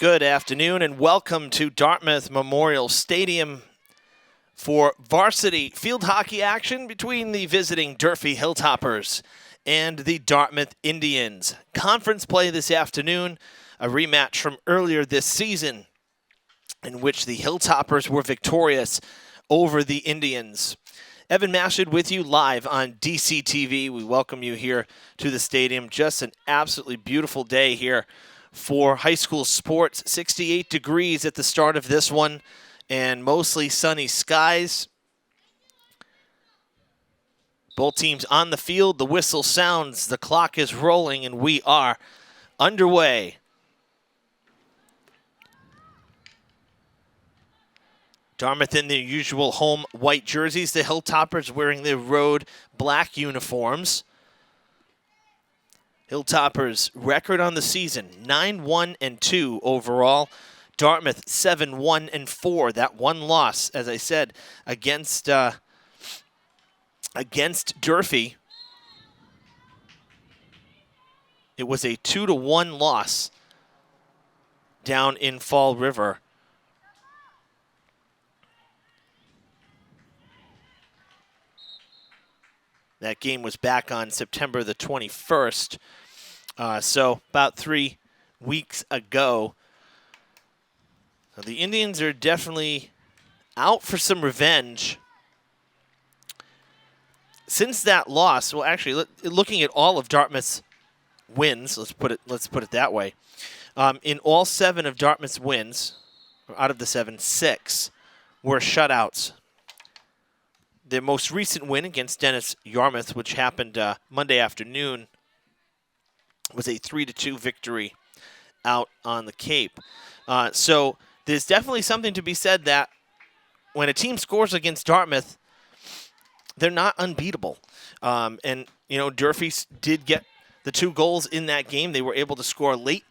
Good afternoon and welcome to Dartmouth Memorial Stadium for varsity field hockey action between the visiting Durfee Hilltoppers and the Dartmouth Indians. Conference play this afternoon, a rematch from earlier this season in which the Hilltoppers were victorious over the Indians. Evan Mashad with you live on DCTV. We welcome you here to the stadium. Just an absolutely beautiful day here for high school sports. 68 degrees at the start of this one and mostly sunny skies. Both teams on the field. The whistle sounds, the clock is rolling, and we are underway. Dartmouth in their usual home white jerseys. The Hilltoppers wearing their road black uniforms. Hilltoppers record on the season, 9-1-2 overall. Dartmouth 7-1-4. That one loss, as I said, against Durfee. It was a 2-1 loss down in Fall River. That game was back on September the 21st, so about 3 weeks ago. So the Indians are definitely out for some revenge. Since that loss, well, actually, looking at all of Dartmouth's wins, let's put it that way. In all 7 of Dartmouth's wins, out of the 7, 6 were shutouts. Their most recent win against Dennis Yarmouth, which happened Monday afternoon, was a 3-2 victory out on the Cape. So there's definitely something to be said that when a team scores against Dartmouth, they're not unbeatable. And, you know, Durfee did get the 2 goals in that game. They were able to score late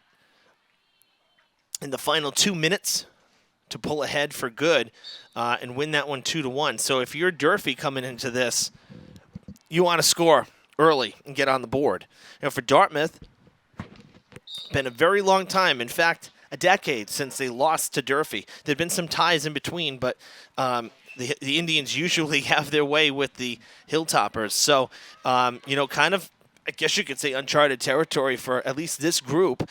in the final 2 minutes to pull ahead for good and win that one 2-1. So if you're Durfee coming into this, you want to score early and get on the board. You know, for Dartmouth, been a very long time. In fact, a decade since they lost to Durfee. There'd been some ties in between, but the Indians usually have their way with the Hilltoppers. So, you know, kind of, I guess you could say, uncharted territory for at least this group.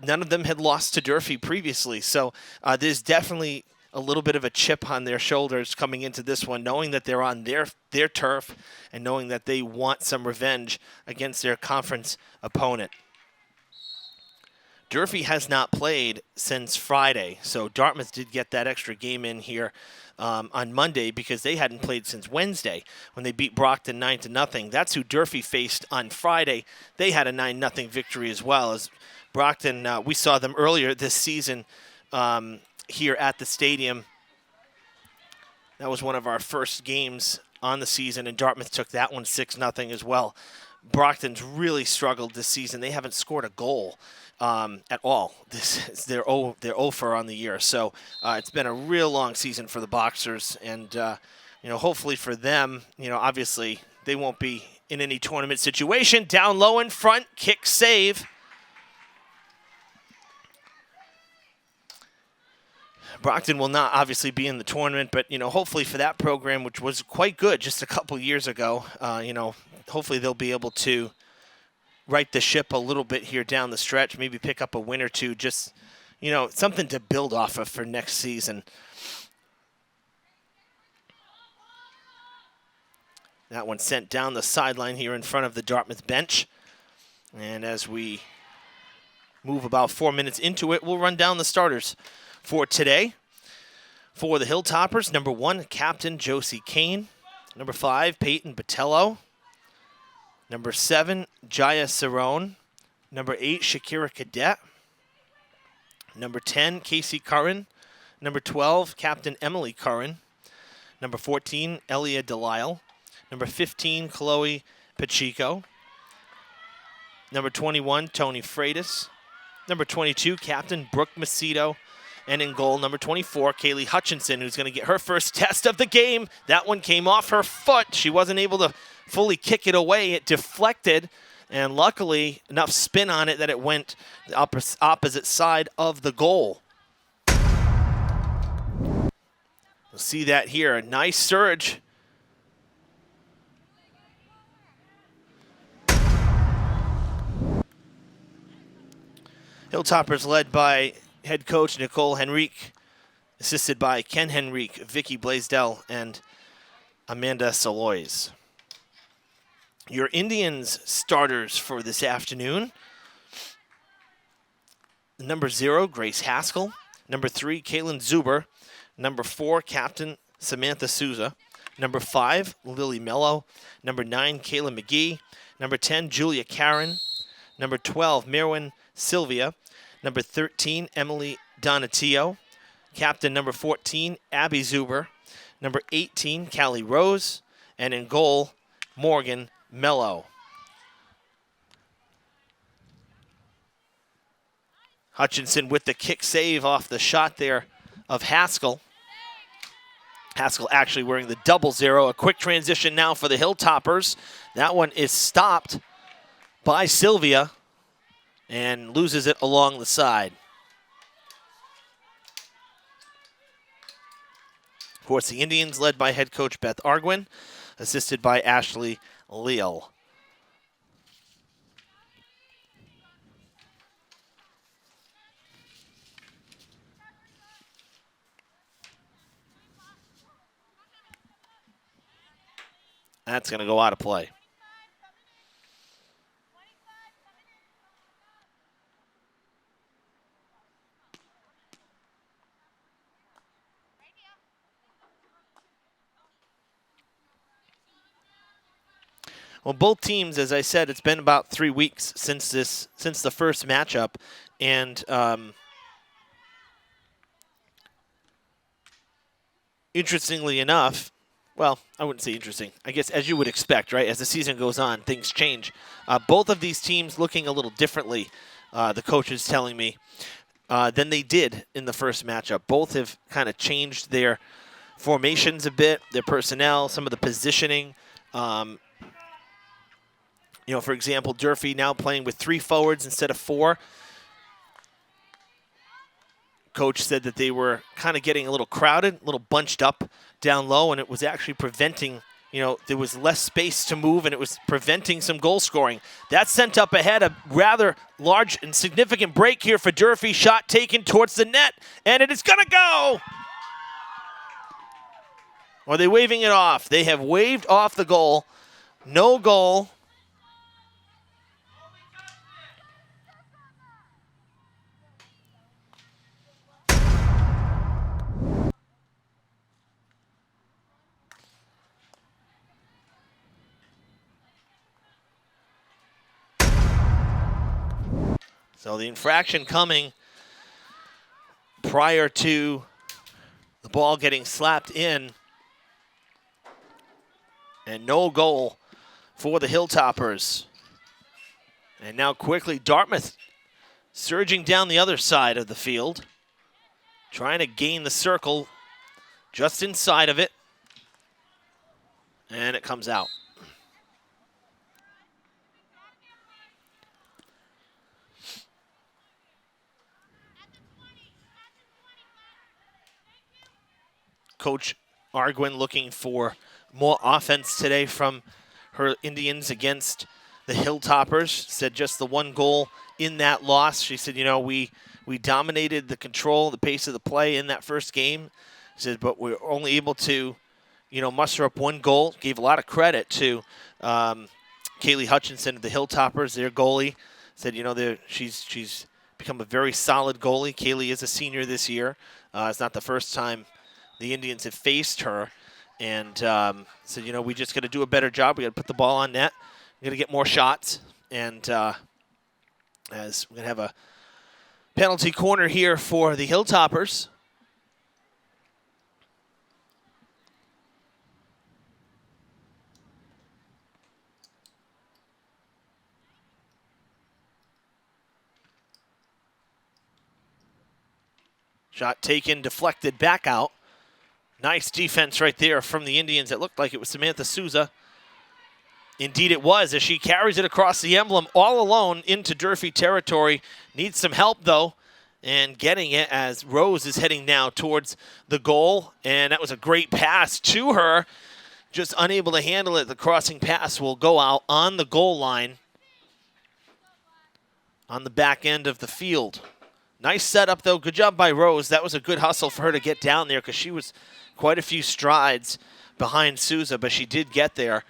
None of them had lost to Durfee previously, so there's definitely a little bit of a chip on their shoulders coming into this one, knowing that they're on their turf and knowing that they want some revenge against their conference opponent. Durfee has not played since Friday, so Dartmouth did get that extra game in here on Monday because they hadn't played since Wednesday when they beat Brockton 9-0. That's who Durfee faced on Friday. They had a 9-0 victory as well. As Brockton, we saw them earlier this season here at the stadium. That was one of our first games on the season, and Dartmouth took that one 6-0 as well. Brockton's really struggled this season. They haven't scored a goal at all. They're 0-for on the year. So it's been a real long season for the Boxers, and you know, hopefully for them, you know, obviously they won't be in any tournament situation. Down low in front, kick save. Brockton will not obviously be in the tournament, but, you know, hopefully for that program, which was quite good just a couple years ago, you know, hopefully they'll be able to right the ship a little bit here down the stretch, maybe pick up a win or two, just, you know, something to build off of for next season. That one sent down the sideline here in front of the Dartmouth bench. And as we move about 4 minutes into it, we'll run down the starters for today. For the Hilltoppers, number 1, Captain Josie Kane. Number 5, Peyton Botello. Number 7, Jaya Cerrone. Number 8, Shakira Cadet. Number 10, Casey Curran. Number 12, Captain Emily Curran. Number 14, Elia Delisle. Number 15, Chloe Pacheco. Number 21, Tony Freitas. Number 22, Captain Brooke Macedo. And in goal, number 24, Kaylee Hutchinson, who's going to get her first test of the game. That one came off her foot. She wasn't able to fully kick it away. It deflected And luckily, enough spin on it that it went the opposite side of the goal. You'll see that here. A nice surge. Hilltoppers led by head coach Nicole Henrique, assisted by Ken Henrique, Vicky Blaisdell, and Amanda Salois. Your Indians starters for this afternoon. Number 0, Grace Haskell. Number 3, Kaylin Zuber. Number 4, Captain Samantha Souza. Number 5, Lily Mello. Number 9, Kayla McGee. Number 10, Julia Karen. Number 12, Merwin Sylvia. Number 13, Emily Donatio. Captain number 14, Abby Zuber. Number 18, Callie Rose. And in goal, Morgan Mello. Hutchinson with the kick save off the shot there of Haskell. Haskell actually wearing the 00. A quick transition now for the Hilltoppers. That one is stopped by Sylvia and loses it along the side. Of course, the Indians led by head coach Beth Arguin, assisted by Ashley Leal. That's going to go out of play. Well, both teams, as I said, it's been about 3 weeks since the first matchup, and interestingly enough, well, I wouldn't say interesting. I guess as you would expect, right? As the season goes on, things change. Both of these teams looking a little differently, the coach is telling me, than they did in the first matchup. Both have kind of changed their formations a bit, their personnel, some of the positioning. You know, for example, Durfee now playing with 3 forwards instead of 4. Coach said that they were kind of getting a little crowded, a little bunched up down low, and it was actually preventing, you know, there was less space to move, and it was preventing some goal scoring. That sent up ahead a rather large and significant break here for Durfee. Shot taken towards the net, and it is going to go. Or are they waving it off? They have waved off the goal. No goal. So the infraction coming prior to the ball getting slapped in. And no goal for the Hilltoppers. And now quickly Dartmouth surging down the other side of the field. Trying to gain the circle just inside of it. And it comes out. Coach Arguin looking for more offense today from her Indians against the Hilltoppers. Said just the 1 goal in that loss. She said, you know, we dominated the control, the pace of the play in that first game. She said, but we were only able to, you know, muster up 1 goal. Gave a lot of credit to Kaylee Hutchinson of the Hilltoppers, their goalie. Said, you know, she's become a very solid goalie. Kaylee is a senior this year. It's not the first time the Indians have faced her, and said, you know, we just got to do a better job. We got to put the ball on net. We got to get more shots, and as we're going to have a penalty corner here for the Hilltoppers. Shot taken, deflected, back out. Nice defense right there from the Indians. It looked like it was Samantha Souza Indeed it was, as she carries it across the emblem all alone into Durfee territory. Needs some help, though, and getting it as Rose is heading now towards the goal. And that was a great pass to her. Just unable to handle it. The crossing pass will go out on the goal line on the back end of the field. Nice setup, though. Good job by Rose. That was a good hustle for her to get down there because she was quite a few strides behind Souza, but she did get there.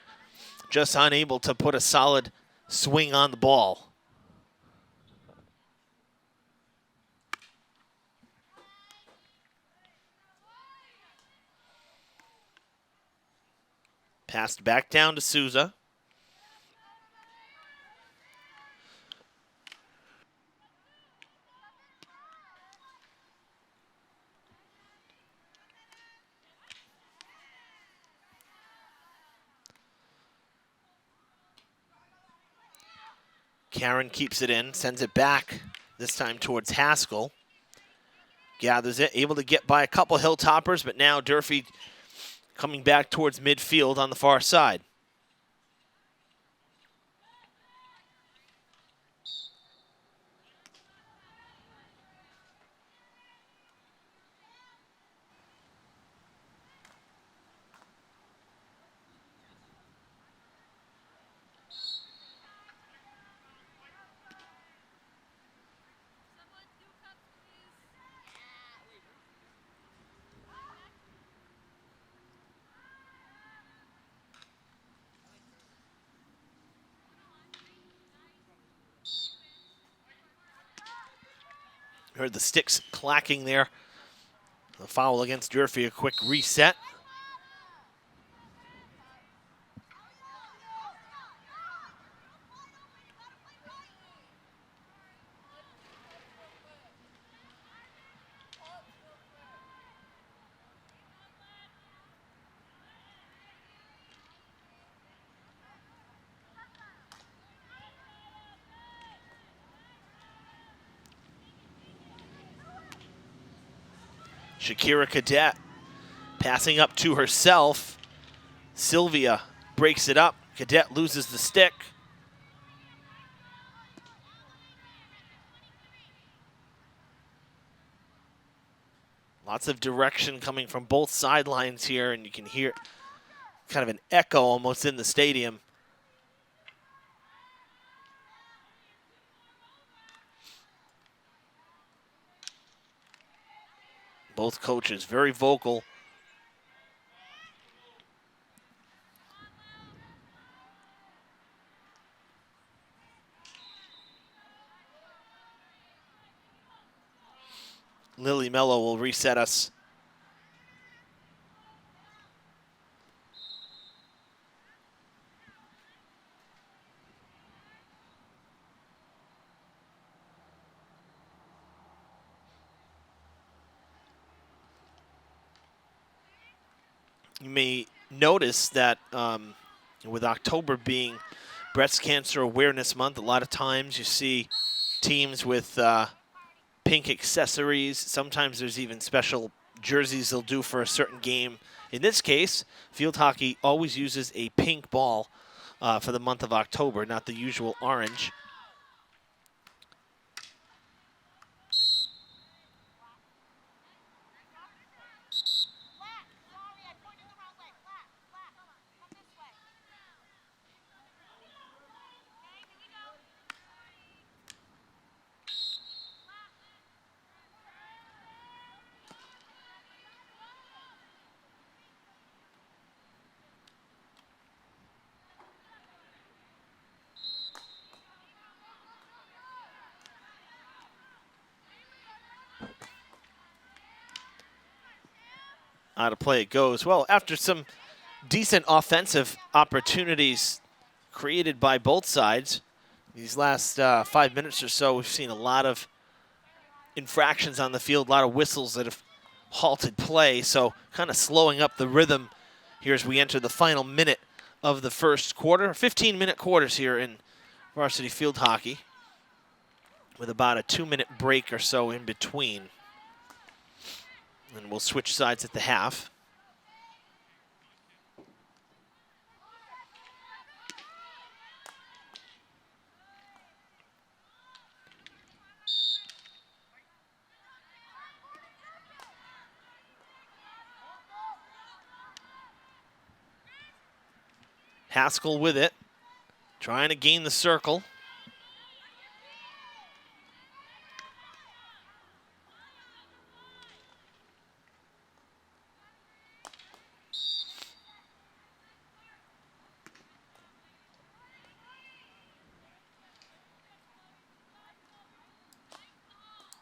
Just unable to put a solid swing on the ball. Passed back down to Souza. Karen keeps it in, sends it back, this time towards Haskell. Gathers it, able to get by a couple Hilltoppers, but now Durfee coming back towards midfield on the far side. Heard the sticks clacking there. A foul against Durfee, a quick reset. Shakira Cadet passing up to herself. Sylvia breaks it up. Cadet loses the stick. Lots of direction coming from both sidelines here, and you can hear kind of an echo almost in the stadium. Both coaches very vocal. Lily Mello will reset us. You may notice that with October being Breast Cancer Awareness Month, a lot of times you see teams with pink accessories. Sometimes there's even special jerseys they'll do for a certain game. In this case, field hockey always uses a pink ball for the month of October, not the usual orange. Out of play it goes. Well, after some decent offensive opportunities created by both sides, these last 5 minutes or so, we've seen a lot of infractions on the field, a lot of whistles that have halted play, so kind of slowing up the rhythm here as we enter the final minute of the first quarter. 15-minute quarters here in varsity field hockey with about a 2-minute break or so in between. And we'll switch sides at the half. Haskell with it, trying to gain the circle.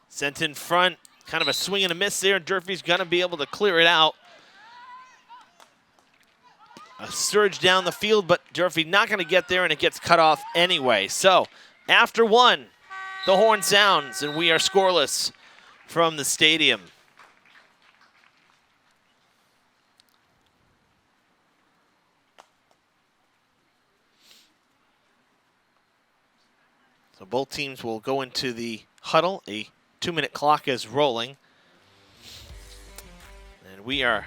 Sent in front, kind of a swing and a miss there. Durfee's going to be able to clear it out. A surge down the field, but Durfee not going to get there, and it gets cut off anyway. So after one, the horn sounds, and we are scoreless from the stadium. So both teams will go into the huddle. A 2-minute clock is rolling. And we are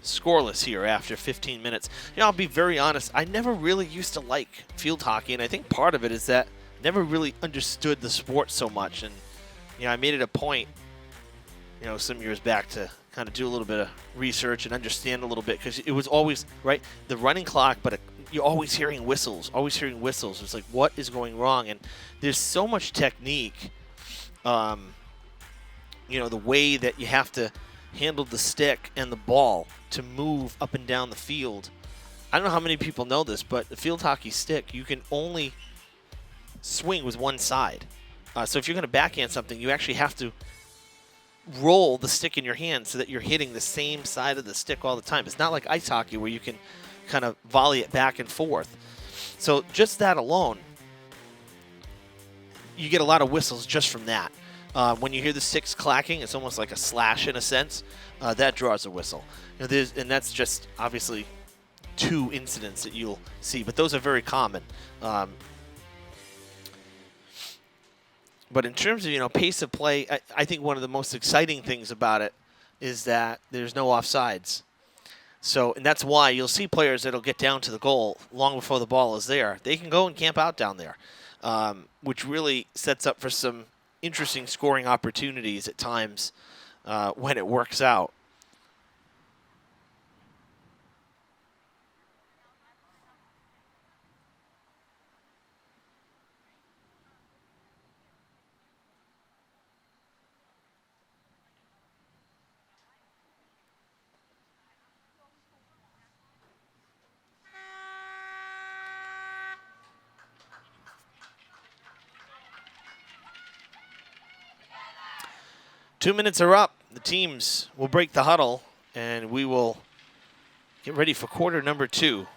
scoreless here after 15 minutes. You know, I'll be very honest, I never really used to like field hockey, and I think part of it is that I never really understood the sport so much. And, you know, I made it a point, you know, some years back to kind of do a little bit of research and understand a little bit, because it was always, right, the running clock, but you're always hearing whistles, always hearing whistles. It's like, what is going wrong? And there's so much technique, you know, the way that you have to handle the stick and the ball to move up and down the field. I don't know how many people know this, but the field hockey stick, you can only swing with one side. So if you're going to backhand something, you actually have to roll the stick in your hand so that you're hitting the same side of the stick all the time. It's not like ice hockey where you can kind of volley it back and forth. So just that alone, you get a lot of whistles just from that. When you hear the sticks clacking, it's almost like a slash in a sense. That draws a whistle. You know, and that's just obviously 2 incidents that you'll see, but those are very common. But in terms of, you know, pace of play, I think one of the most exciting things about it is that there's no offsides. So, and that's why you'll see players that'll get down to the goal long before the ball is there. They can go and camp out down there, which really sets up for some interesting scoring opportunities at times when it works out. Two minutes are up. The teams will break the huddle, and we will get ready for quarter number 2.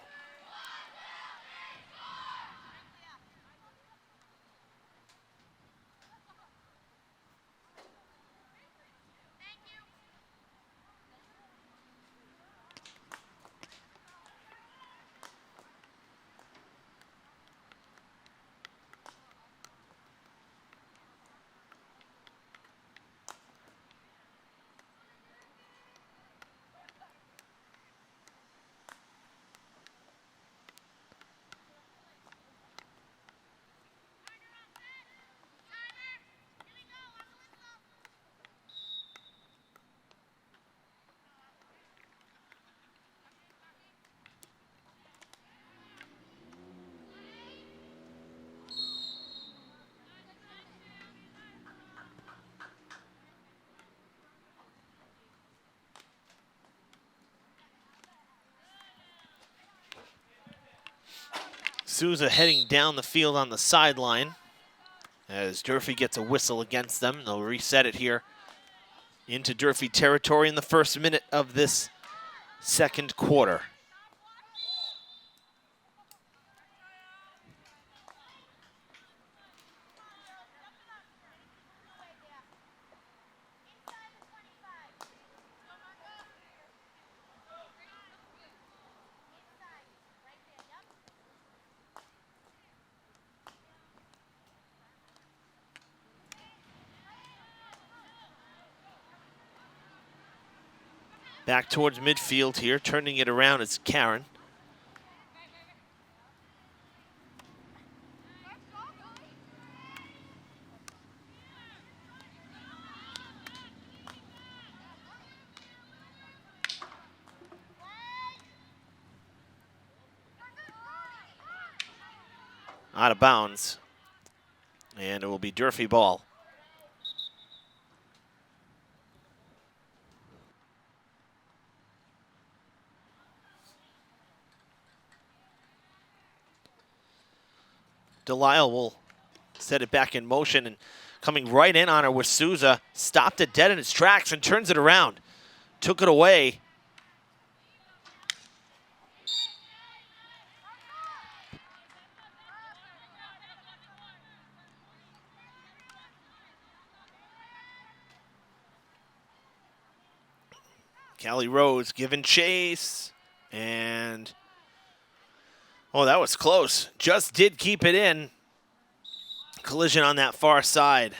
Souza heading down the field on the sideline as Durfee gets a whistle against them. They'll reset it here into Durfee territory in the first minute of this second quarter. Back towards midfield here, turning it around is Karen. out of bounds. And it will be Durfee ball. Delisle will set it back in motion, and coming right in on her with Souza, stopped it dead in its tracks and turns it around. Took it away. Callie Rose giving chase, and oh, that was close. Just did keep it in. Collision on that far side.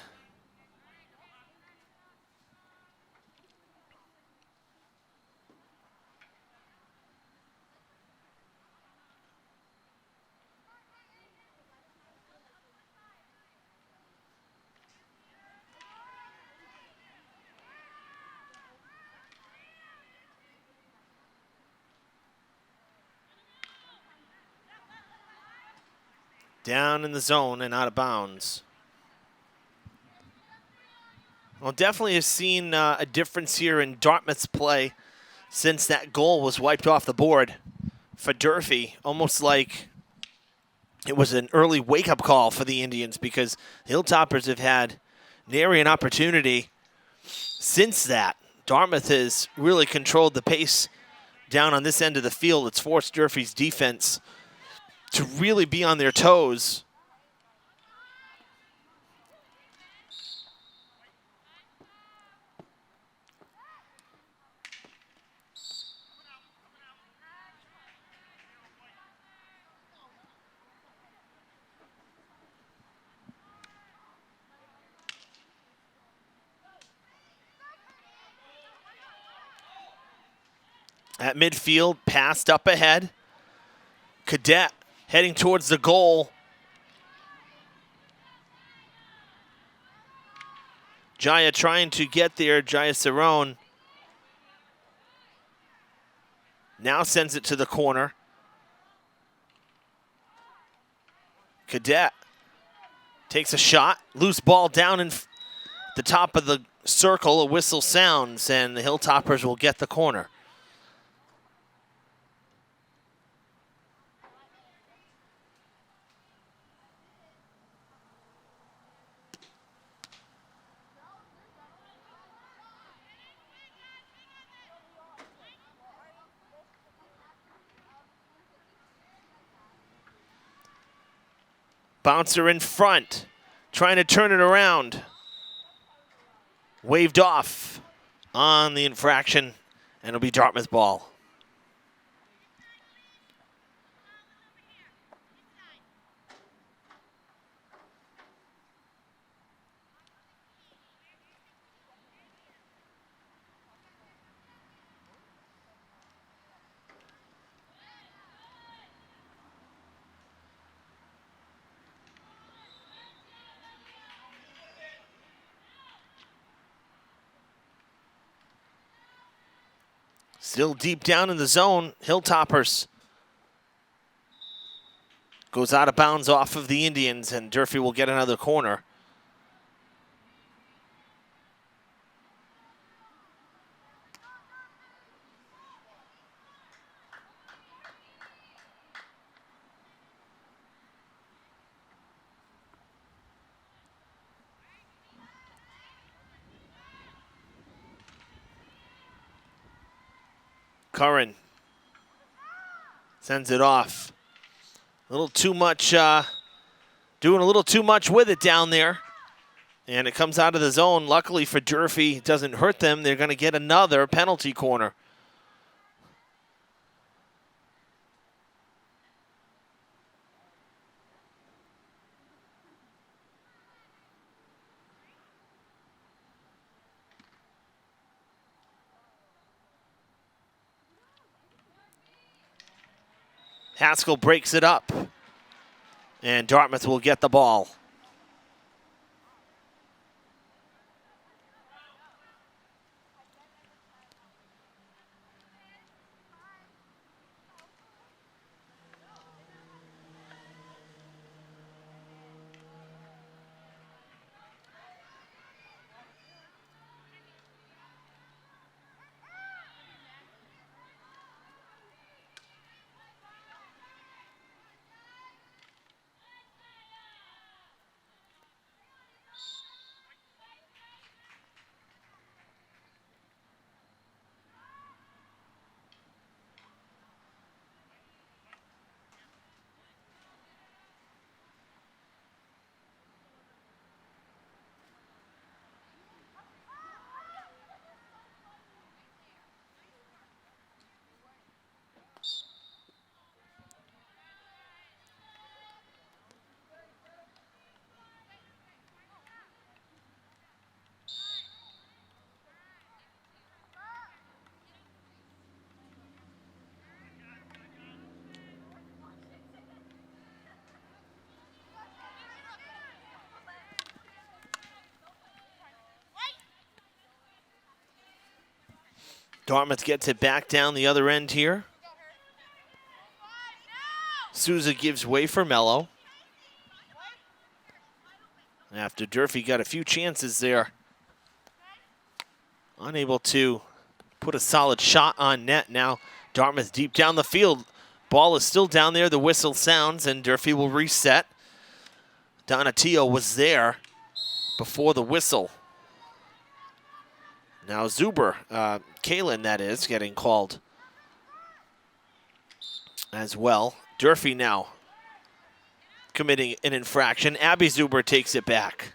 Down in the zone and out of bounds. Well, definitely have seen a difference here in Dartmouth's play since that goal was wiped off the board for Durfee. Almost like it was an early wake-up call for the Indians, because the Hilltoppers have had nary an opportunity since that. Dartmouth has really controlled the pace down on this end of the field. It's forced Durfee's defense to really be on their toes. At midfield, passed up ahead. Cadet heading towards the goal. Jaya trying to get there. Jaya Cerrone now sends it to the corner. Cadet takes a shot. Loose ball down in the top of the circle. A whistle sounds, and the Hilltoppers will get the corner. Bouncer in front, trying to turn it around. Waved off on the infraction, and it'll be Dartmouth ball. Still deep down in the zone, Hilltoppers. Goes out of bounds off of the Indians, and Durfee will get another corner. Curran sends it off. A little too much, doing a little too much with it down there. And it comes out of the zone. Luckily for Durfee, it doesn't hurt them. They're going to get another penalty corner. Haskell breaks it up, and Dartmouth will get the ball. Dartmouth gets it back down the other end here. Souza gives way for Mello. After Durfee got a few chances there. Unable to put a solid shot on net. Now Dartmouth deep down the field. Ball is still down there. The whistle sounds and Durfee will reset. Donatillo was there before the whistle. Now Zuber, Kalen that is, getting called as well. Durfee now committing an infraction. Abby Zuber takes it back.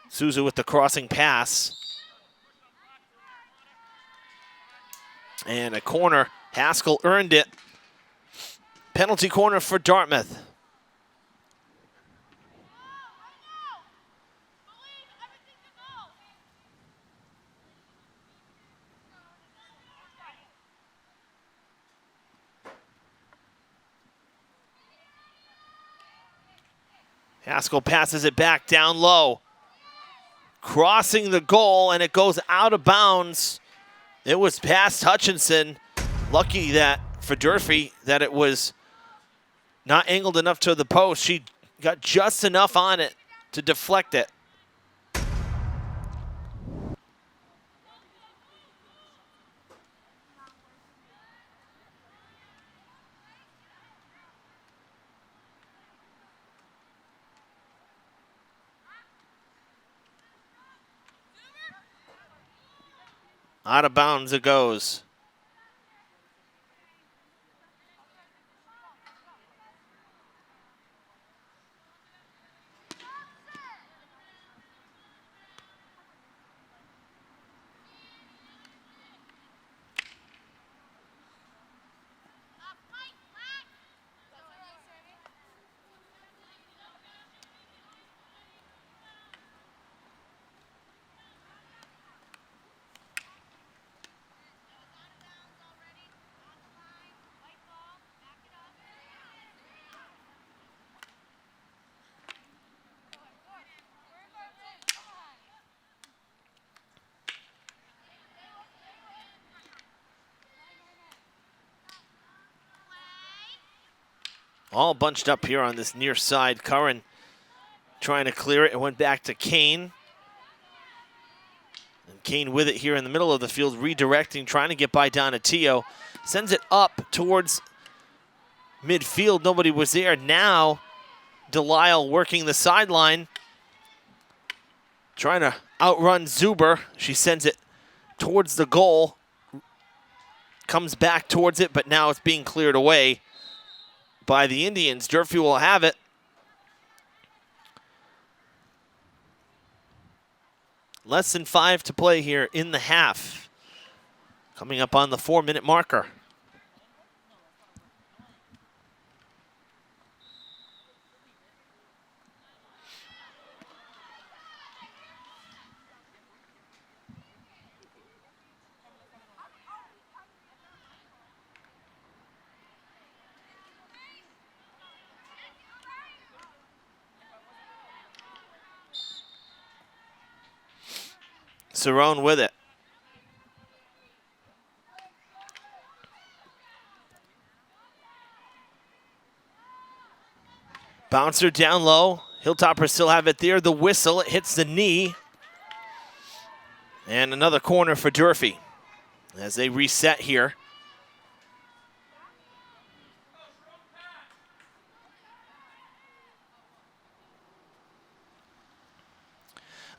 Souza with the crossing pass. And a corner. Haskell earned it. Penalty corner for Dartmouth. Haskell passes it back down low. Crossing the goal, and it goes out of bounds. It was past Hutchinson. Lucky that for Durfee that it was not angled enough to the post. She got just enough on it to deflect it. Out of bounds it goes. All bunched up here on this near side. Curran trying to clear it. It went back to Kane. And Kane with it here in the middle of the field, redirecting, trying to get by Donatillo. Sends it up towards midfield. Nobody was there. Now Delisle working the sideline. Trying to outrun Zuber. She sends it towards the goal. Comes back towards it, but now it's being cleared away by the Indians. Durfee will have it. Less than 5 to play here in the half. Coming up on the 4-minute marker. Cerrone with it. Bouncer down low. Hilltoppers still have it there. The whistle, it hits the knee. And another corner for Durfee as they reset here.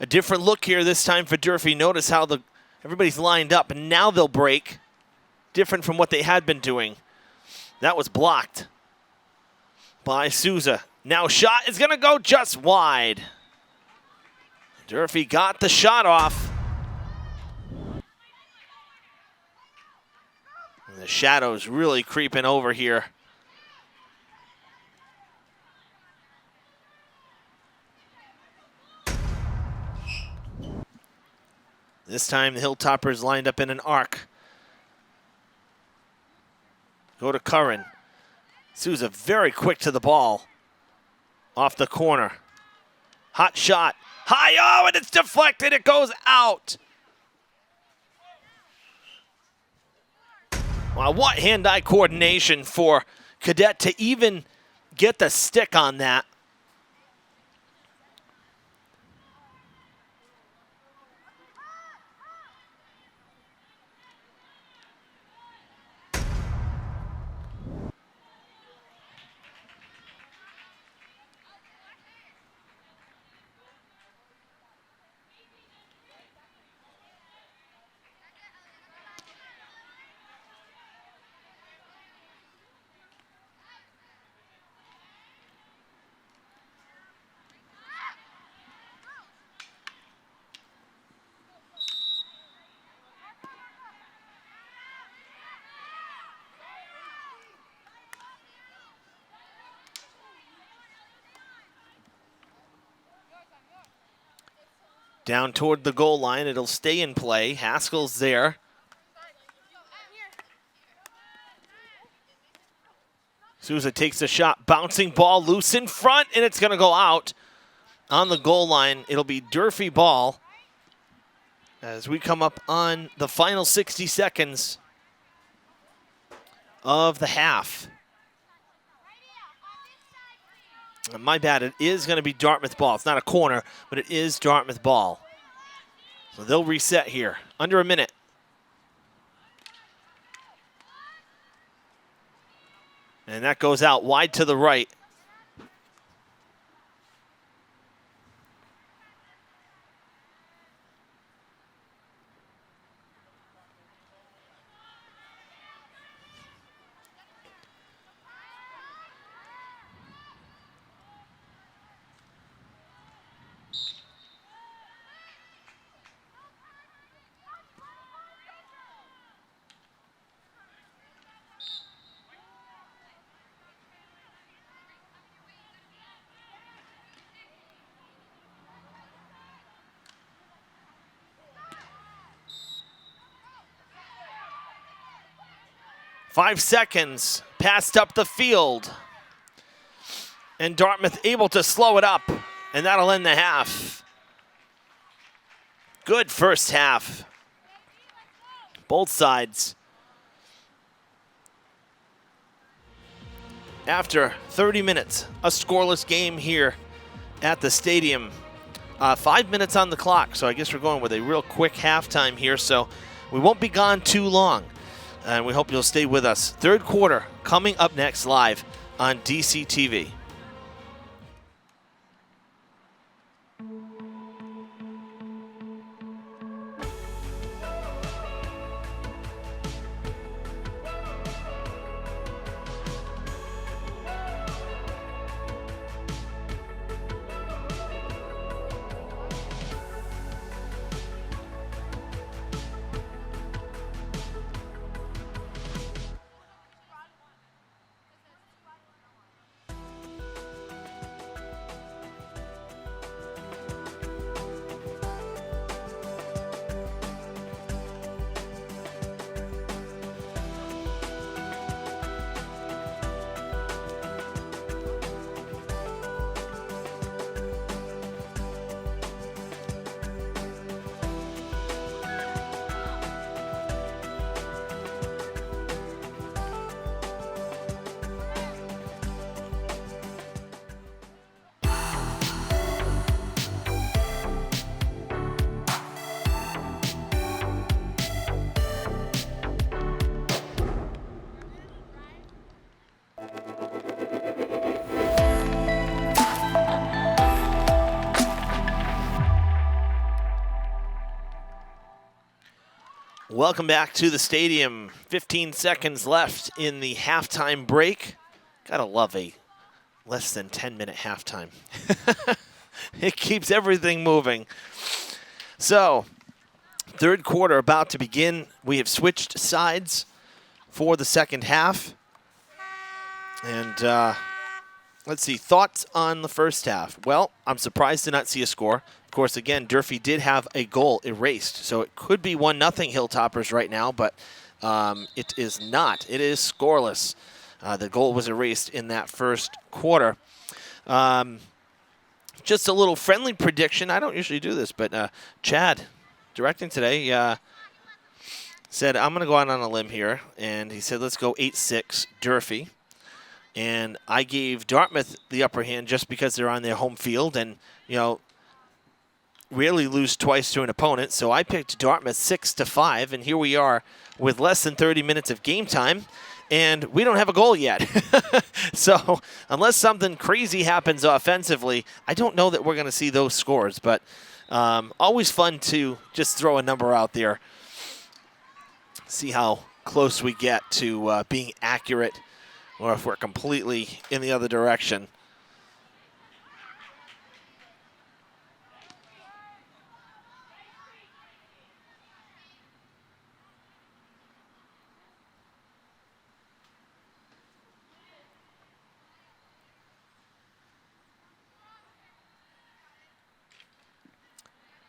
A different look here this time for Durfee. Notice how everybody's lined up, and now they'll break. Different from what they had been doing. That was blocked by Souza. Now shot is going to go just wide. Durfee got the shot off. And the shadows really creeping over here. This time the Hilltoppers lined up in an arc. Go to Curran. Souza very quick to the ball. Off the corner. Hot shot. High, oh, and it's deflected. It goes out. Wow, what hand-eye coordination for Cadet to even get the stick on that. Down toward the goal line. It'll stay in play. Haskell's there. Souza takes a shot. Bouncing ball loose in front, and it's going to go out on the goal line. It'll be Durfee ball as we come up on the final 60 seconds of the half. My bad, it is going to be Dartmouth ball. It's not a corner, but it is Dartmouth ball. So they'll reset here. Under a minute. And that goes out wide to the right. Five seconds, passed up the field. And Dartmouth able to slow it up, and that'll end the half. Good first half. Both sides. After 30 minutes, a scoreless game here at the stadium. 5 minutes on the clock, so I guess we're going with a real quick halftime here, so we won't be gone too long. And we hope you'll stay with us. Third quarter coming up next live on DC TV. Welcome back to the stadium. 15 seconds left in the halftime break. Gotta love a less than 10-minute halftime. It keeps everything moving. So, third quarter about to begin. We have switched sides for the second half. And let's see, thoughts on the first half? Well, I'm surprised to not see a score. Of course, again, Durfee did have a goal erased, so it could be 1-0 Hilltoppers right now, but it is not. It is scoreless. The goal was erased in that first quarter. Just a little friendly prediction. I don't usually do this, but Chad, directing today, said, I'm going to go out on a limb here. And he said, let's go 8-6 Durfee. And I gave Dartmouth the upper hand just because they're on their home field and, rarely lose twice to an opponent. So I picked Dartmouth 6-5, and here we are with less than 30 minutes of game time, and we don't have a goal yet. So unless something crazy happens offensively, I don't know that we're going to see those scores. But always fun to just throw a number out there, see how close we get to being accurate, or if we're completely in the other direction.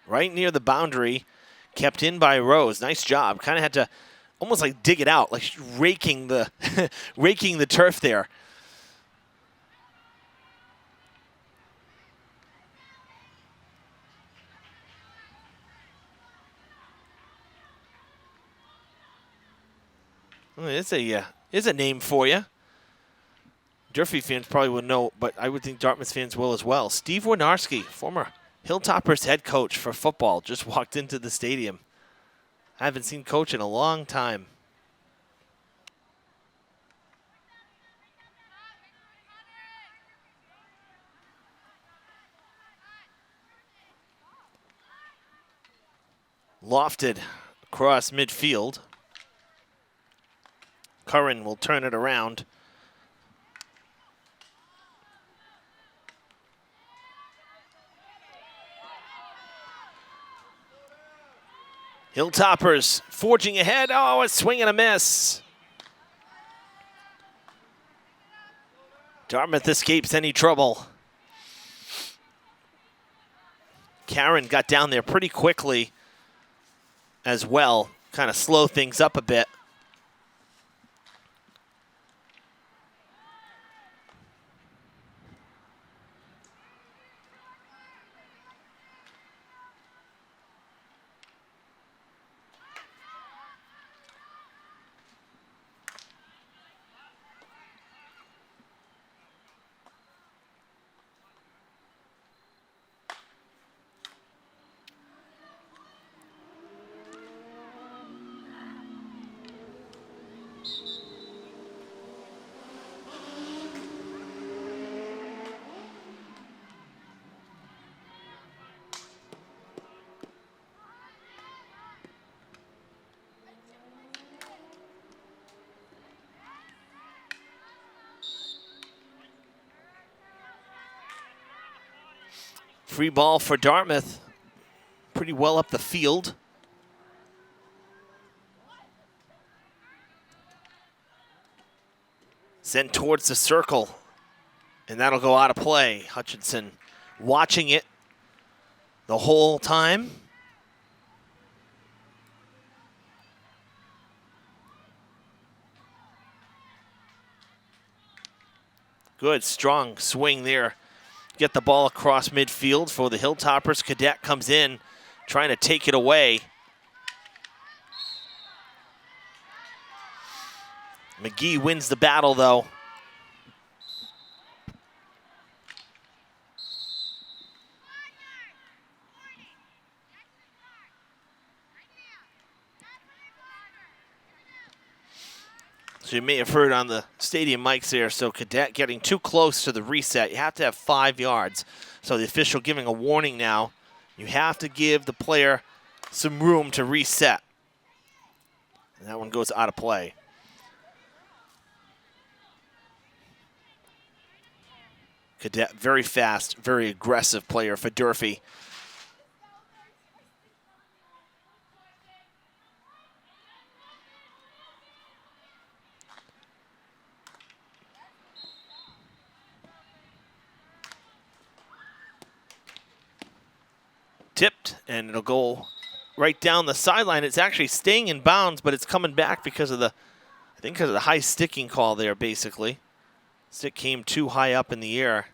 Right near the boundary, kept in by Rose. Nice job. Kind of had to almost like dig it out, like raking the raking the turf there. Well, it's a name for you. Durfee fans probably would know, but I would think Dartmouth fans will as well. Steve Winarski, former Hilltoppers head coach for football, just walked into the stadium. I haven't seen coach in a long time. Lofted across midfield. Curran will turn it around. Hilltoppers forging ahead. Oh, a swing and a miss. Dartmouth escapes any trouble. Karen got down there pretty quickly as well. Kind of slow things up a bit. Free ball for Dartmouth. Pretty well up the field. Sent towards the circle. And that'll go out of play. Hutchinson watching it the whole time. Good, strong swing there. Get the ball across midfield for the Hilltoppers. Cadet comes in, trying to take it away. McGee wins the battle, though. So you may have heard on the stadium mics there, so Cadet getting too close to the reset. You have to have 5 yards. So the official giving a warning now. You have to give the player some room to reset. And that one goes out of play. Cadet, very fast, very aggressive player for Durfee. Tipped, and it'll go right down the sideline. It's actually staying in bounds, but it's coming back because of the, I think because of the high sticking call there, basically. Stick came too high up in the air.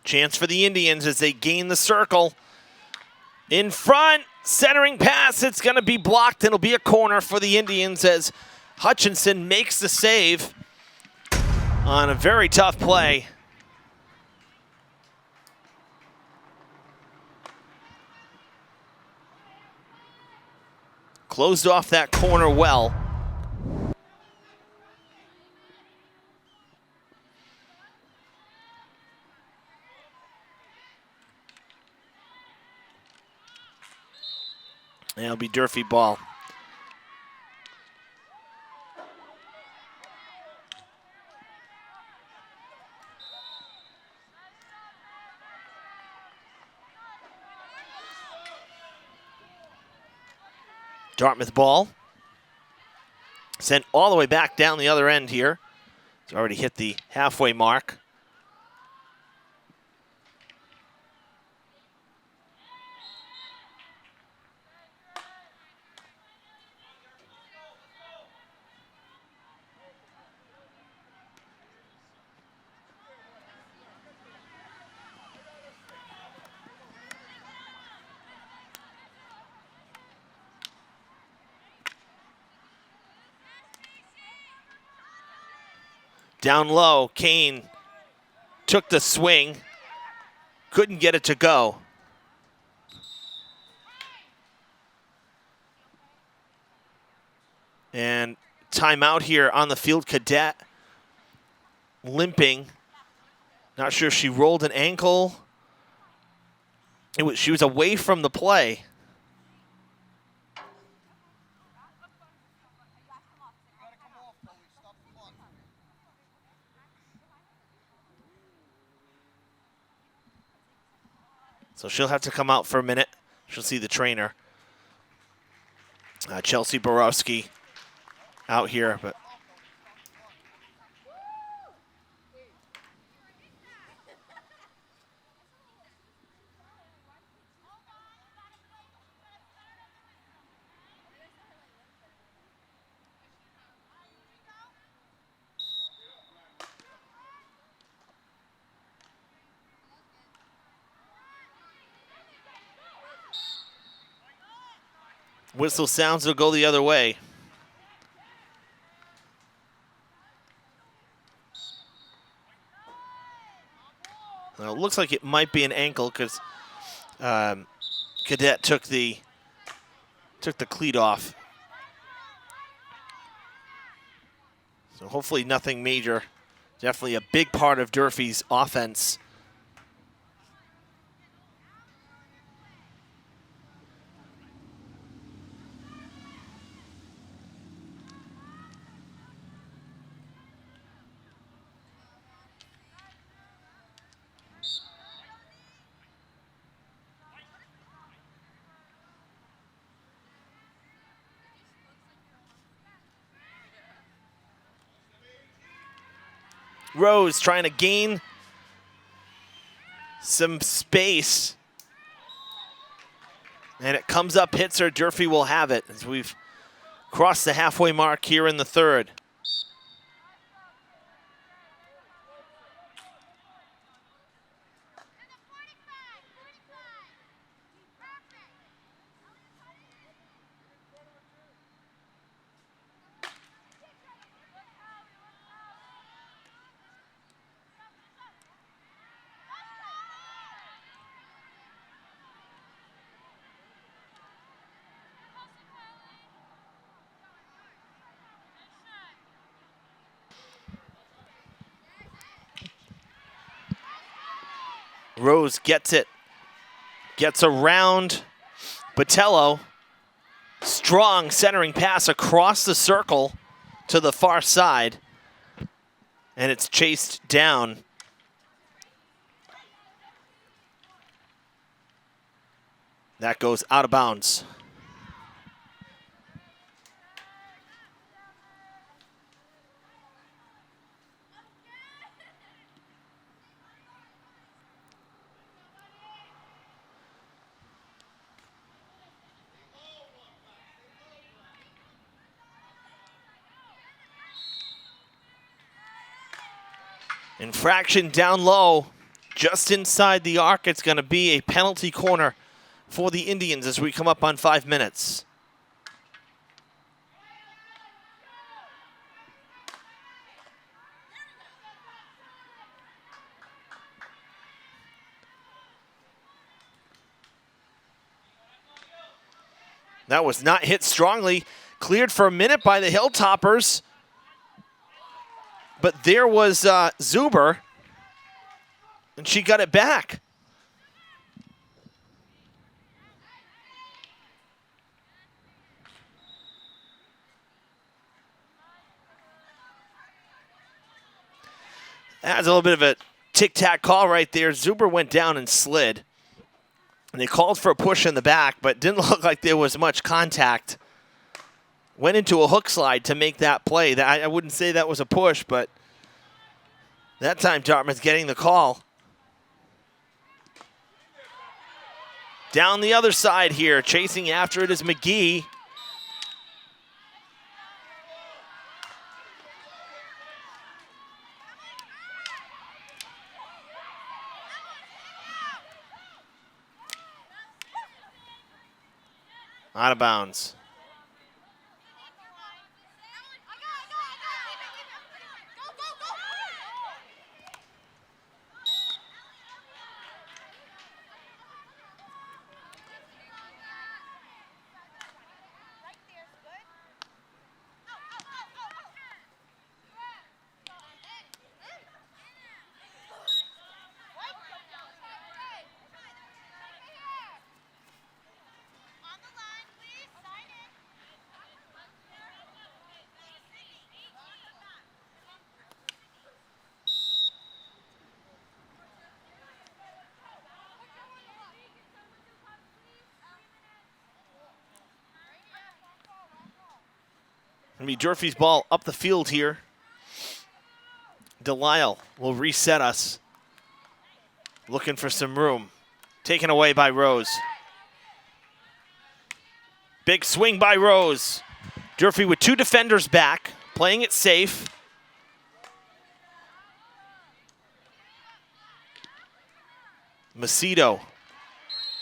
Chance for the Indians as they gain the circle. In front, centering pass. It's going to be blocked. It'll be a corner for the Indians as Hutchinson makes the save on a very tough play. Closed off that corner well. And it'll be Durfee ball. Dartmouth ball. Sent all the way back down the other end here. It's already hit the halfway mark. Down low, Kane took the swing, couldn't get it to go. And timeout here on the field. Cadet limping. Not sure if she rolled an ankle. She was away from the play. So she'll have to come out for a minute. She'll see the trainer. Chelsea Borowski out here, but whistle sounds will go the other way. Well, it looks like it might be an ankle because Cadet took the cleat off. So hopefully nothing major. Definitely a big part of Durfee's offense. Rose trying to gain some space. And it comes up, hits her. Durfee will have it as we've crossed the halfway mark here in the third. Rose gets it, gets around Botello. Strong centering pass across the circle to the far side. And it's chased down. That goes out of bounds. Infraction down low. Just inside the arc, it's going to be a penalty corner for the Indians as we come up on 5 minutes. That was not hit strongly. Cleared for a minute by the Hilltoppers. But there was Zuber, and she got it back. That's a little bit of a tic-tac call right there. Zuber went down and slid. And they called for a push in the back, but didn't look like there was much contact. Went into a hook slide to make that play. I wouldn't say that was a push, but that time Dartmouth getting the call. Down the other side here, chasing after it is McGee. Out of bounds. Gonna be Durfee's ball up the field here. Delisle will reset us. Looking for some room. Taken away by Rose. Big swing by Rose. Durfee with 2 defenders back, playing it safe. Macedo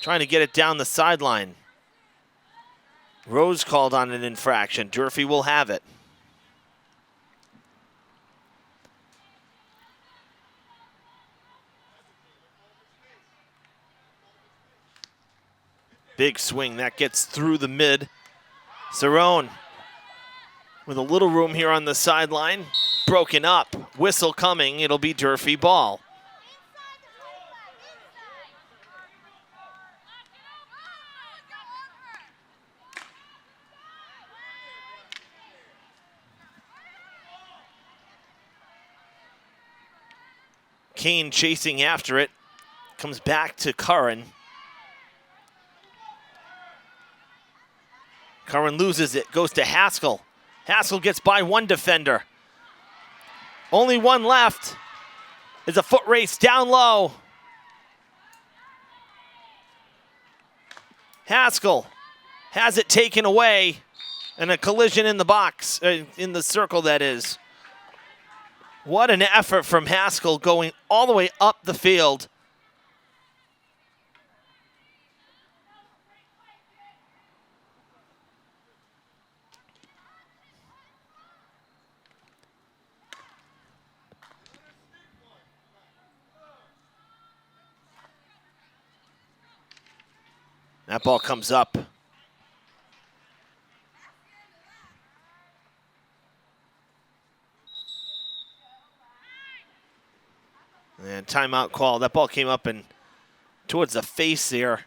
trying to get it down the sideline. Rose called on an infraction. Durfee will have it. Big swing. That gets through the mid. Cerrone with a little room here on the sideline. Broken up. Whistle coming. It'll be Durfee ball. Kane chasing after it. Comes back to Curran. Curran loses it. Goes to Haskell. Haskell gets by 1 defender. Only 1 left. It's a foot race down low. Haskell has it taken away. And a collision in the box. In the circle, that is. What an effort from Haskell going all the way up the field. That ball comes up. And timeout call. That ball came up and towards the face there.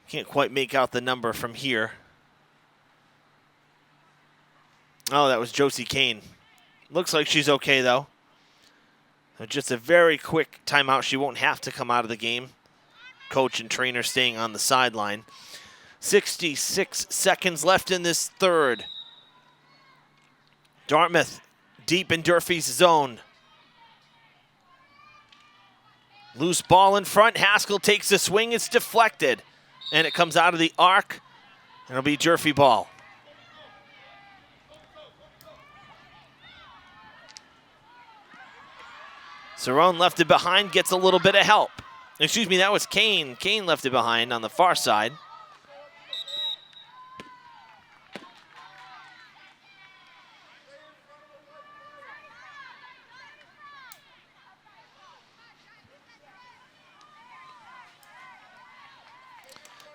Can't quite make out the number from here. Oh, that was Josie Kane. Looks like she's okay, though. Just a very quick timeout. She won't have to come out of the game. Coach and trainer staying on the sideline. 66 seconds left in this third. Dartmouth deep in Durfee's zone. Loose ball in front. Haskell takes a swing. It's deflected. And it comes out of the arc. It'll be Durfee ball. Cerrone left it behind, gets a little bit of help. Excuse me, that was Kane. Kane left it behind on the far side.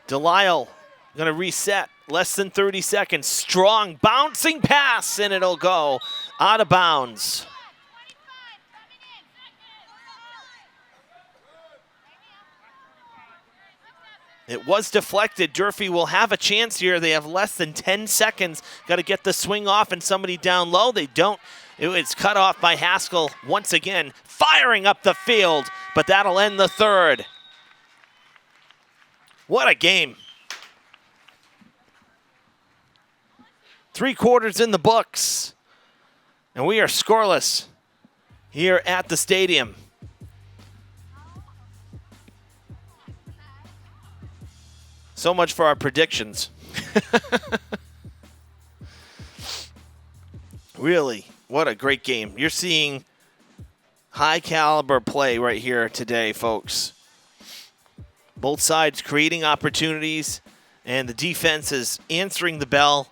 Delisle going to reset. Less than 30 seconds. Strong bouncing pass, and it'll go out of bounds. It was deflected. Durfee will have a chance here. They have less than 10 seconds. Got to get the swing off and somebody down low. They don't. It's cut off by Haskell once again, firing up the field, but that'll end the third. What a game. 3 quarters in the books, and we are scoreless here at the stadium. So much for our predictions. Really, what a great game. You're seeing high caliber play right here today, folks. Both sides creating opportunities, and the defense is answering the bell.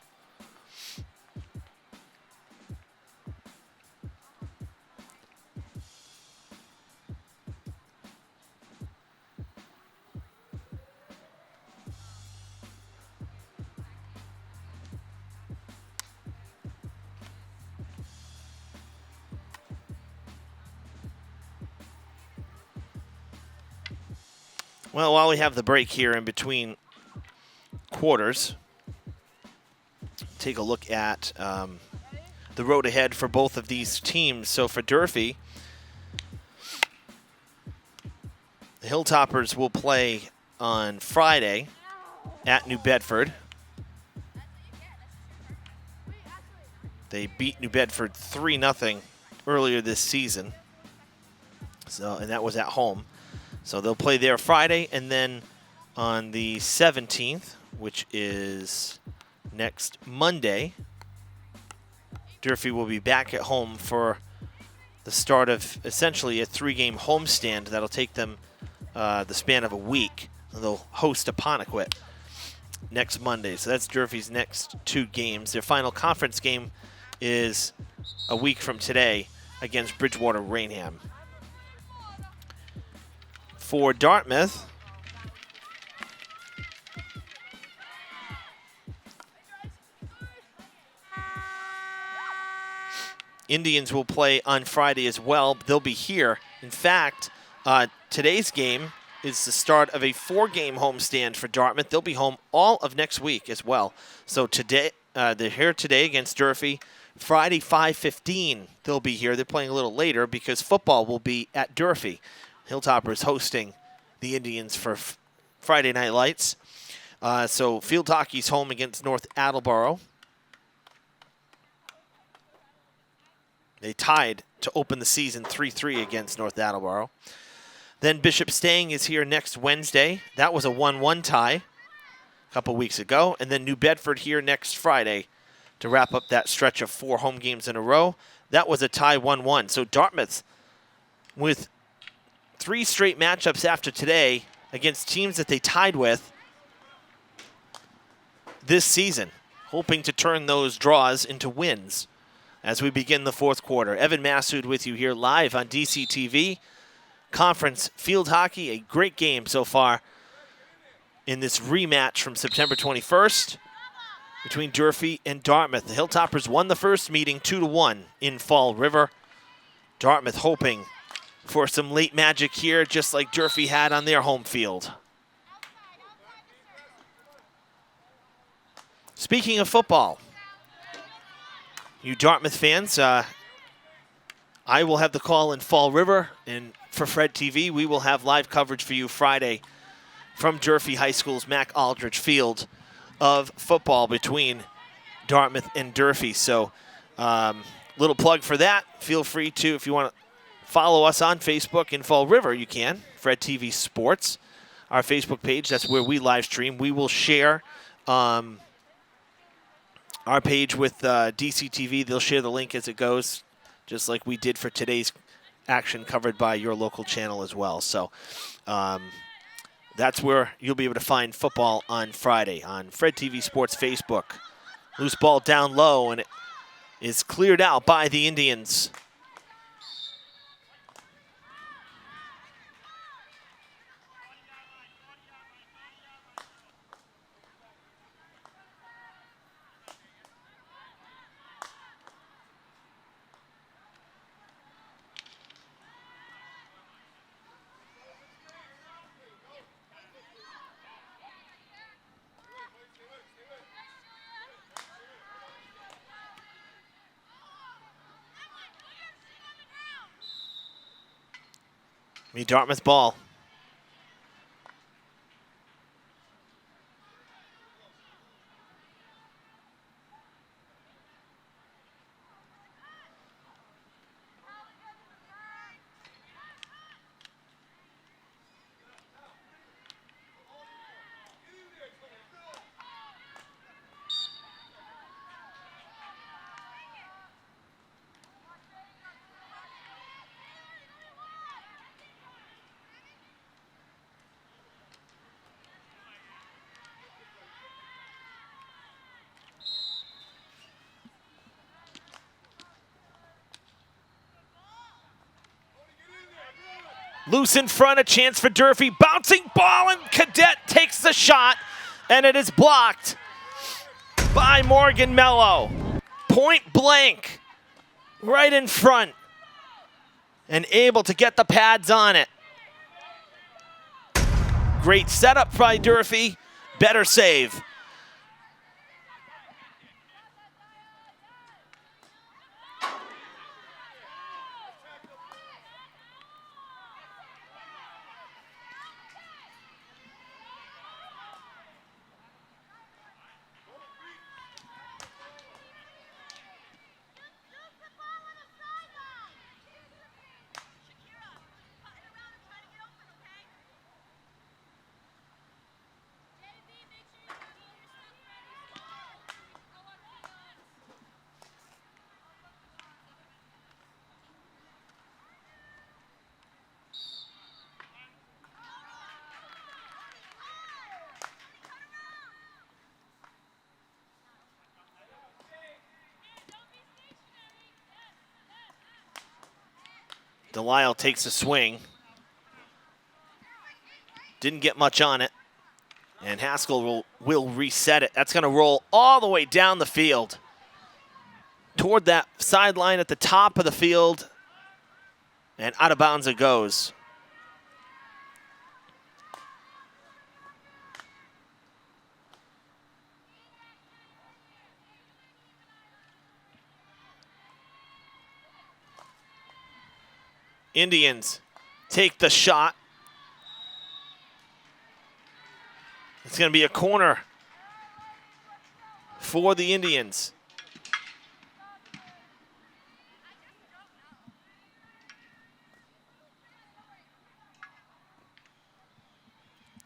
Well, while we have the break here in between quarters, take a look at the road ahead for both of these teams. So for Durfee, the Hilltoppers will play on Friday at New Bedford. They beat New Bedford 3-0 earlier this season, and that was at home. So they'll play there Friday, and then on the 17th, which is next Monday, Durfee will be back at home for the start of essentially a 3-game homestand that'll take them the span of a week. And they'll host Apponequet next Monday. So that's Durfee's next 2 games. Their final conference game is a week from today against Bridgewater Rainham. For Dartmouth, Indians will play on Friday as well. They'll be here. In fact, today's game is the start of a 4-game homestand for Dartmouth. They'll be home all of next week as well. So today, they're here today against Durfee. Friday, 5:15, they'll be here. They're playing a little later because football will be at Durfee. Hilltoppers hosting the Indians for Friday Night Lights. So field hockey's home against North Attleboro. They tied to open the season 3-3 against North Attleboro. Then Bishop Stang is here next Wednesday. That was a 1-1 tie a couple weeks ago. And then New Bedford here next Friday to wrap up that stretch of 4 home games in a row. That was a tie 1-1. So Dartmouth with 3 straight matchups after today against teams that they tied with this season, hoping to turn those draws into wins as we begin the 4th quarter. Evan Massoud with you here live on DCTV. Conference field hockey, a great game so far in this rematch from September 21st between Durfee and Dartmouth. The Hilltoppers won the first meeting 2-1 in Fall River. Dartmouth hoping for some late magic here, just like Durfee had on their home field. Speaking of football, you Dartmouth fans, I will have the call in Fall River, and for Fred TV, we will have live coverage for you Friday from Durfee High School's Mac Aldrich Field of football between Dartmouth and Durfee. So, little plug for that. Feel free to, if you want to follow us on Facebook in Fall River, you can. Fred TV Sports, our Facebook page. That's where we live stream. We will share our page with DCTV. They'll share the link as it goes, just like we did for today's action covered by your local channel as well. So that's where you'll be able to find football on Friday on Fred TV Sports Facebook. Loose ball down low, and it is cleared out by the Indians. Dartmouth ball. Loose in front, a chance for Durfee. Bouncing ball, and Cadet takes the shot, and it is blocked by Morgan Mello. Point blank, right in front, and able to get the pads on it. Great setup by Durfee, better save. Delisle takes a swing. Didn't get much on it. And Haskell will reset it. That's going to roll all the way down the field toward that sideline at the top of the field. And out of bounds it goes. Indians take the shot. It's going to be a corner for the Indians.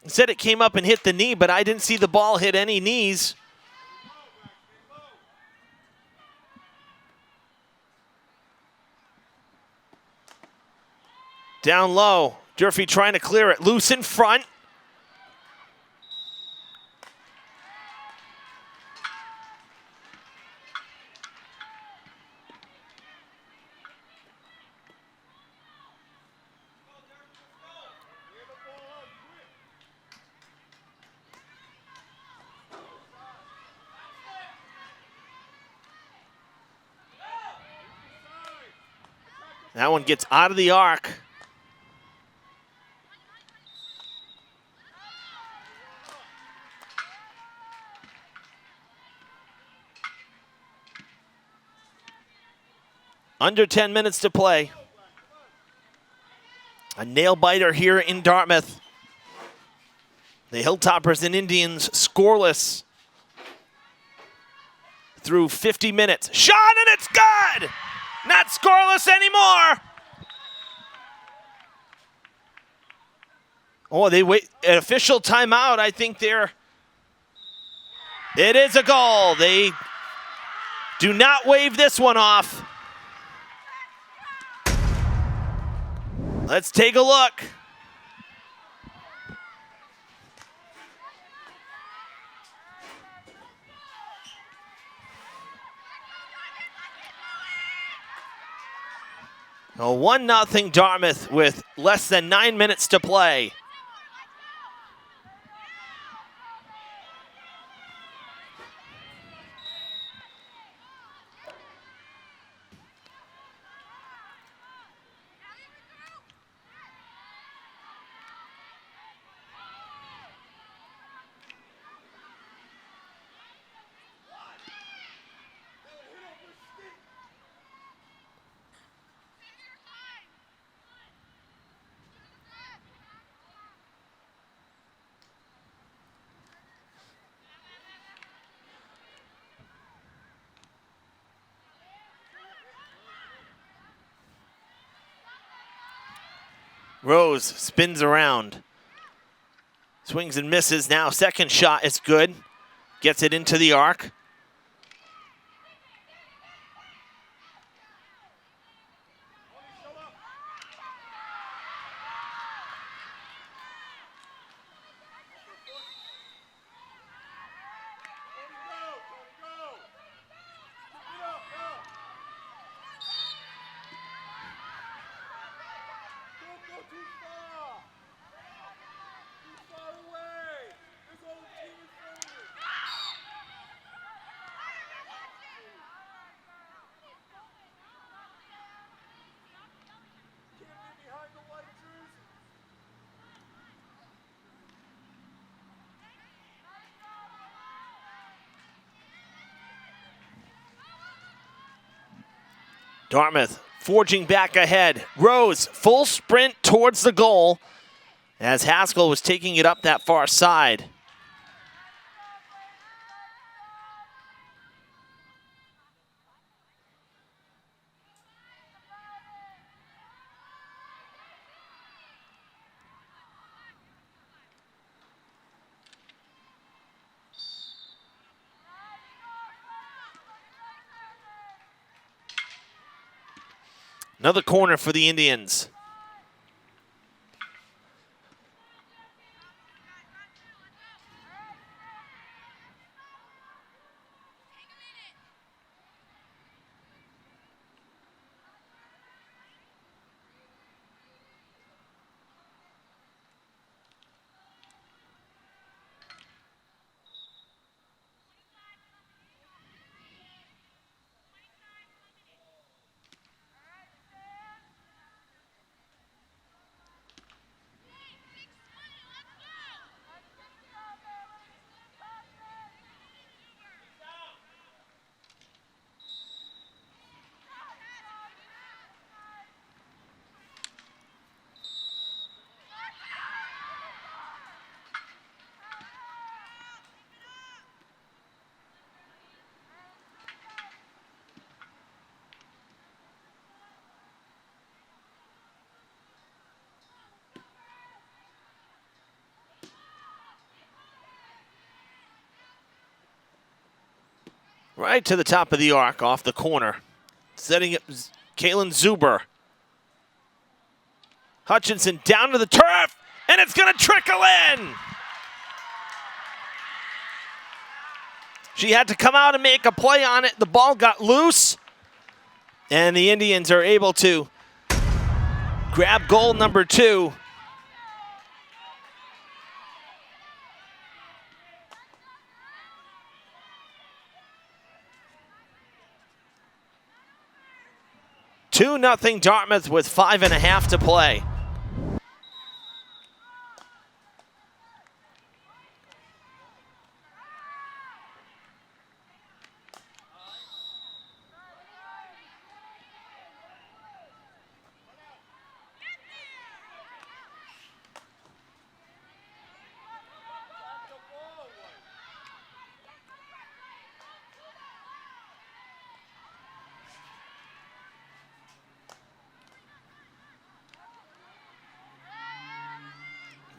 Said it came up and hit the knee, but I didn't see the ball hit any knees. Down low, Durfee trying to clear it. Loose in front. That one gets out of the arc. Under 10 minutes to play. A nail-biter here in Dartmouth. The Hilltoppers and Indians scoreless through 50 minutes. Shot, and it's good! Not scoreless anymore. Oh, they wait. An official timeout. I think they're... It is a goal. They do not wave this one off. Let's take a look. A 1-0 Dartmouth with less than 9 minutes to play. Rose spins around. Swings and misses. Now second shot is good. Gets it into the arc. Dartmouth forging back ahead. Rose, full sprint towards the goal as Haskell was taking it up that far side. Another corner for the Indians. Right to the top of the arc off the corner. Setting up Kalen Zuber. Hutchinson down to the turf, and it's going to trickle in. She had to come out and make a play on it. The ball got loose, and the Indians are able to grab goal number 2. Two 2-0 Dartmouth with 5.5 to play.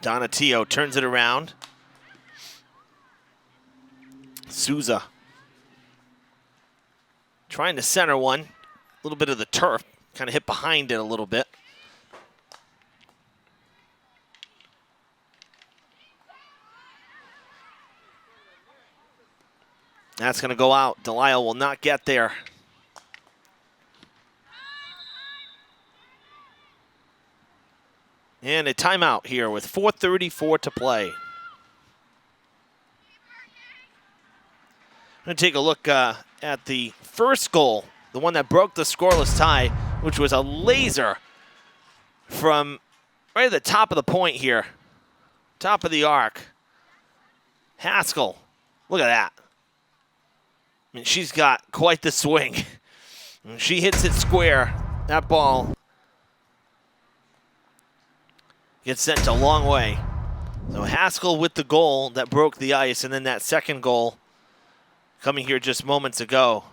Donatillo turns it around. Souza trying to center one. A little bit of the turf, kind of hit behind it a little bit. That's going to go out. Delisle will not get there. And a timeout here with 4:34 to play. I'm going to take a look at the first goal, the one that broke the scoreless tie, which was a laser from right at the top of the point here, top of the arc. Haskell, look at that. I mean, she's got quite the swing. She hits it square. That ball gets sent a long way. So Haskell with the goal that broke the ice, and then that second goal coming here just moments ago.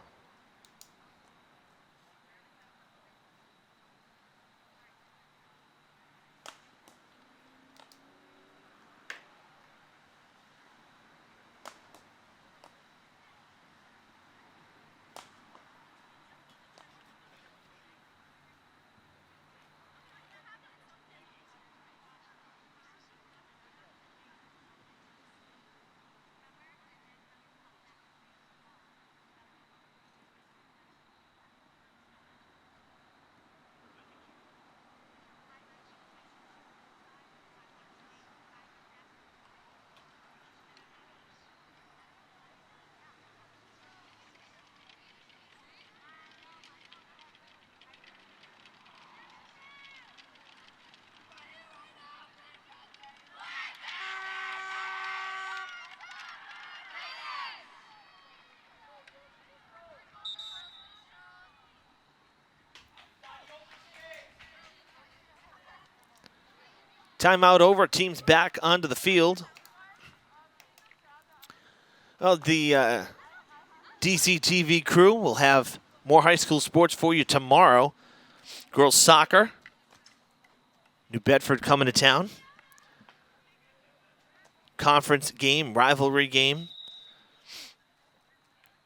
Timeout over, teams back onto the field. Well, the DCTV crew will have more high school sports for you tomorrow. Girls soccer, New Bedford coming to town. Conference game, rivalry game.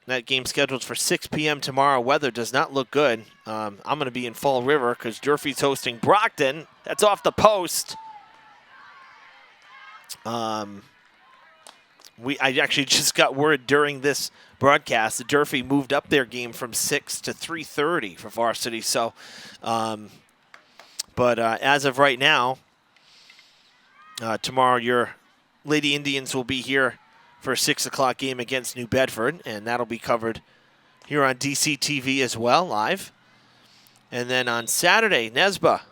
That game scheduled for 6 p.m. tomorrow. Weather does not look good. I'm going to be in Fall River because Durfee's hosting Brockton. That's off the post. I actually just got word during this broadcast that Durfee moved up their game from 6 to 3:30 for varsity. So, but as of right now, tomorrow your Lady Indians will be here for a 6 o'clock game against New Bedford, and that'll be covered here on DCTV as well, live. And then on Saturday, NESBA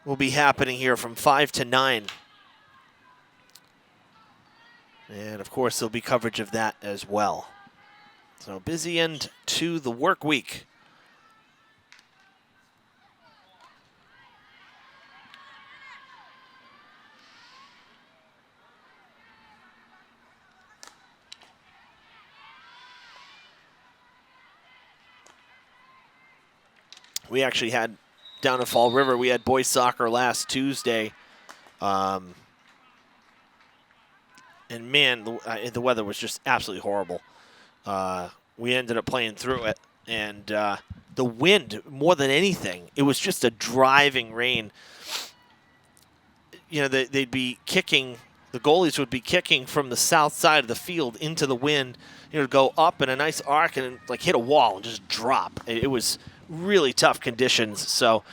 will be happening here from 5 to 9. And, of course, there'll be coverage of that as well. So busy end to the work week. We actually had, down in Fall River, we had boys soccer last Tuesday. And, man, the weather was just absolutely horrible. We ended up playing through it. And the wind, more than anything, it was just a driving rain. You know, they'd be kicking, the goalies would be kicking from the south side of the field into the wind, you know, go up in a nice arc and, like, hit a wall and just drop. It was really tough conditions. So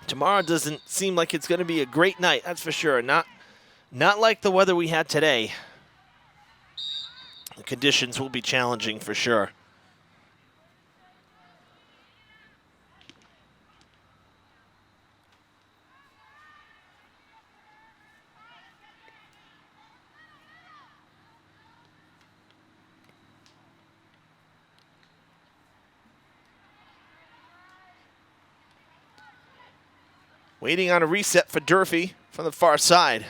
tomorrow doesn't seem like it's going to be a great night, that's for sure. Not like the weather we had today. The conditions will be challenging for sure. Waiting on a reset for Durfee from the far side.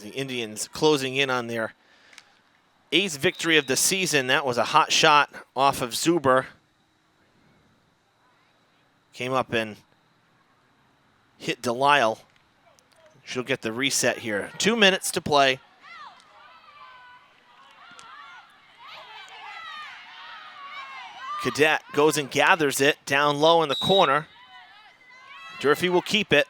The Indians closing in on their 8th victory of the season. That was a hot shot off of Zuber. Came up and hit Delisle. She'll get the reset here. 2 minutes to play. Cadet goes and gathers it down low in the corner. Durfee will keep it.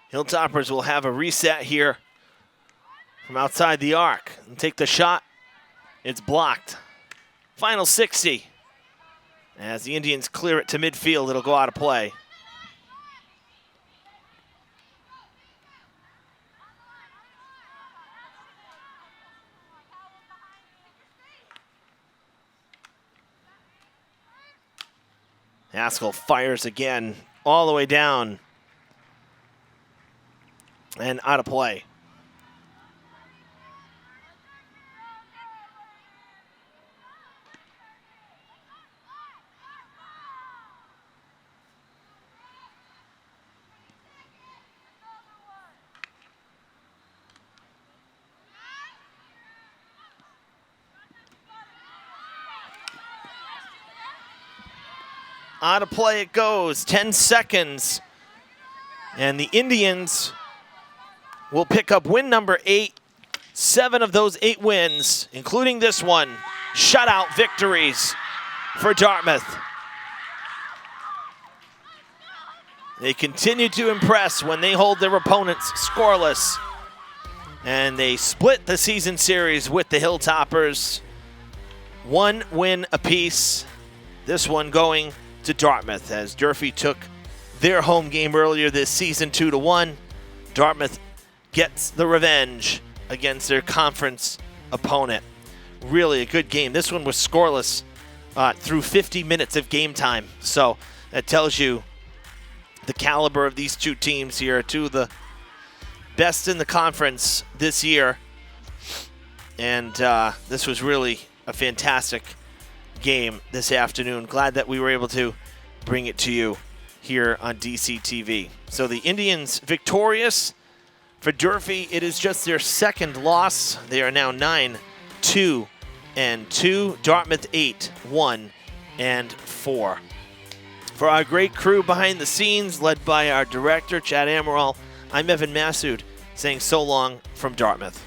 Hilltoppers will have a reset here from outside the arc and take the shot. It's blocked. Final 60. As the Indians clear it to midfield, it'll go out of play. Haskell fires again, all the way down. And out of play. Out of play it goes, 10 seconds. And the Indians will pick up win number 8. 7 of those 8 wins, including this one, shutout victories for Dartmouth. They continue to impress when they hold their opponents scoreless. And they split the season series with the Hilltoppers. 1 win apiece. This one going to Dartmouth as Durfee took their home game earlier this season 2-1. Dartmouth gets the revenge against their conference opponent. Really a good game. This one was scoreless through 50 minutes of game time. So that tells you the caliber of these two teams here. 2 of the best in the conference this year. And this was really a fantastic game this afternoon. Glad that we were able to bring it to you here on DCTV. So the Indians victorious. For Durfee, it is just their 2nd loss. They are now 9-2-2. Dartmouth 8-1-4. For our great crew behind the scenes, led by our director, Chad Amaral, I'm Evan Massoud, saying so long from Dartmouth.